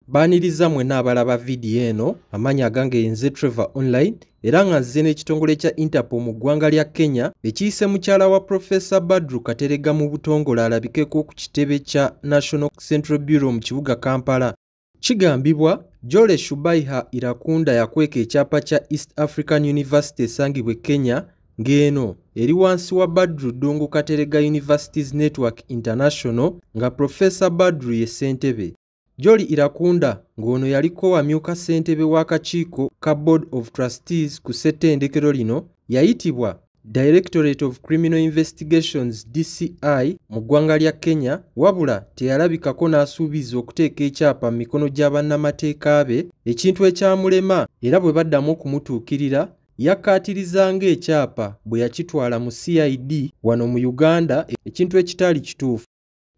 Baaniriza mwenna abalaba vidiyo eno amanya agange nze Trevor Online era nga nze n'ekitongole kya Interpol mu ggwanga lya Kenya ekiyise mukyala wa Professor Badru Kateregga mu butongole alabikeko ku kitebe kya National Central Bureau mu kibuga Kampala. Kigambibwa Jole Shubaiha Irakunda yakweka ekyapa kya East African University esangibwa Kenya ng'eno eri wansi wa Badru Dungu Kateregga Universities Network International nga Professor Badru ye ssentebe. Joli Irakunda ng'ono yaliko wamyuka ssentebe w'akakiiko ka Board of Trustees ku ssettendekero lino yayitibwa Directorate of Criminal Investigations DCI mu ggwanga lya Kenya wabula teyalabikako n'asuubiza okuteeka ekyapa mu mikono gya bannamateeka be ekintu ekyamulema era bwe baddamu okumutuukirira yakkaatiriza ng'ekyapa bwe yakitwala mu CID wano mu Uganda ekintu ekitali kituufu.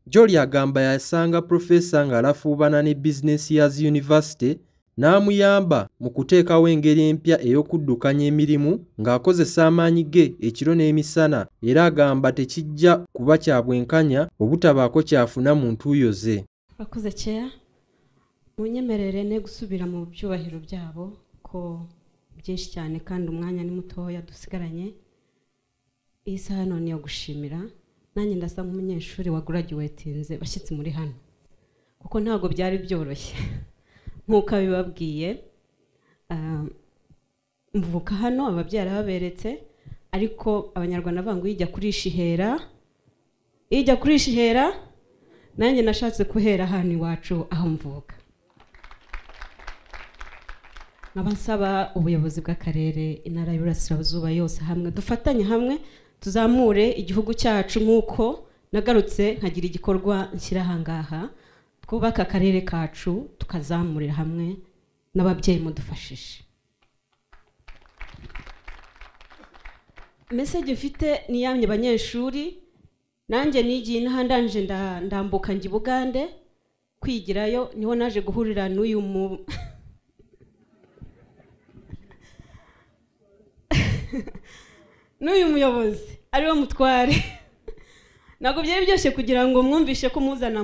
Joli agamba yasanga Professor ng'alafuubana ne Business Years University n'amuyamba mu kuteekawo engeri empya ey'okuddukanya emirimu ng'akozesa amaanyi ge ekiro n'emisana era agamba tekijja kuba kya bwenkanya obutabaako kyafuna mu ntuuyo ze. Bakoze Chair, munyemerere ne gusubira mu byubahiro byabo ko byinshi cyane kandi umwanya ni mutoya dusigaranye. Iyi saha none yo gushimira nanjye ndasa nk'umunyeshuri wa graduatinze bashyitsi muri hano kuko ntago byari byoroshye nk'uko bibabwiye. Mvuka hano ababyara baberetse ariko abanyarwanda bangu ijya kurisha ihera nanjye nashatse kuhera hano iwacu aho mvuka. Nkabasaba ubuyobozi bw'akarere intara y'Iburasirazuba yose hamwe dufatanye hamwe tuzamure igihugu cyacu nk'uko nagarutse nkagira igikorwa nshyira ahangaha twubaka akarere kacu tukazamurira hamwe n'ababyeyi mudufashije. Message mfite ni yamye abanyeshuri nanjye nigiye n'ahandanje ndambuka njye Bugande kwigirayo niho naje guhurira n'uyu n'uyu muyobozi ariwe mutware. Nago byari byose kugira ngo mwumvishe ko muzana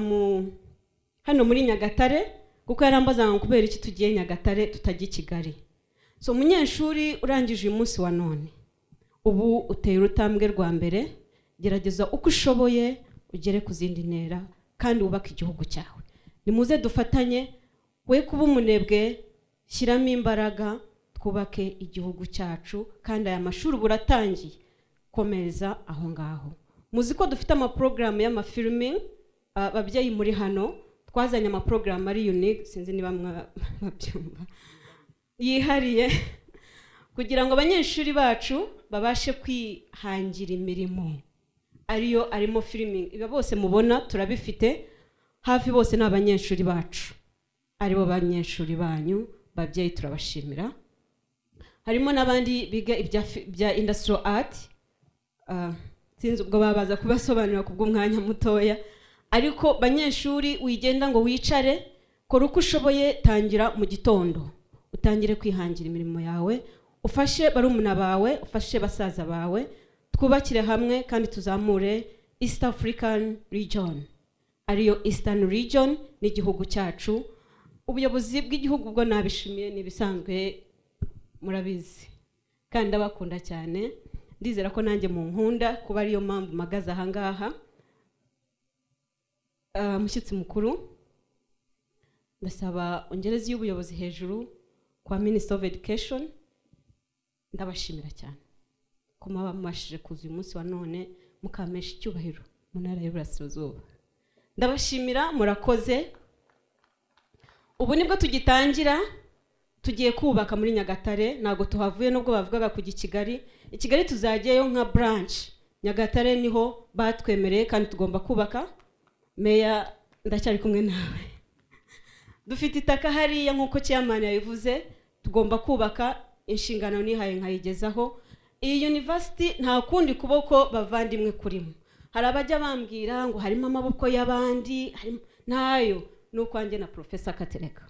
hano muri Nyagatare kuko yarambaza ngo kubera iki tugiye Nyagatare tutajya Kigali. So munyeshuri urangije uyu munsi wa none ubu uteye urutambwe rwa mbere gerageza uko ushoboye ugere ku zindi ntera kandi wubaka igihugu cyawe. Nimuze dufatanye we kuba umunebwe shyiramo imbaraga twubake igihugu cyacu kandi aya mashuri buratangiye komereza aho ngaho. Muzi ko dufite ama program y'amafilming ababyeyi muri hano twazanye ama program ari unique sinzi niba mwabyumva yihariye kugira ngo abanyeshuri bacu babashe kwihangira imirimo arimo filming. Iba bose mubona turabifite hafi bose n'abanyeshuri bacu aribo banyeshuri banyu babyeyi turabashimira. Harimo n'abandi biga ibya industrial art sinzi ubwo babaza kubasobanurira kubw'umwanya mutoya ariko banyeshuri wigenda ngo wicare kora uko ushoboye tangira mu gitondo utangire kwihangira imirimo yawe ufashe barumuna bawe ufashe basaza bawe twubakire hamwe kandi tuzamure East African region ariyo Eastern region n'igihugu cyacu. Ubuyobozi bw'igihugu bwo nabishimiye nibisanzwe murabizi kandi abakunda cyane ndizera ko nanjye mu nkunda kuba ariyo mpamvu magaza ahangaha. Mushyitsi mukuru ndasaba ongereza y'ubuyobozi hejuru kwa Minister of Education ndabashimira cyane ko mwabamashije kuza uyu munsi wa none mukamesha icyubahiro mu ntara y'Iburasirazuba. Ndabashimira murakoze. Ubu nibwo tugitangira tugiye kubaka muri Nyagatare ntago tuhavuye nubwo bavugaga kujya Kigali tuzajyayo nka branch. Nyagatare niho batwemereye kandi tugomba kubaka. Meya ndacyari kumwe nawe dufite itaka hariya nk'uko chairman yabivuze tugomba kubaka inshingano nihaye nkayigezaho. Iyi university nta kundi kuboko bavandimwe kurimo. Hari abajya bambwira ngo harimo amaboko y'abandi ntayo nuko anjye na Professor Kateregga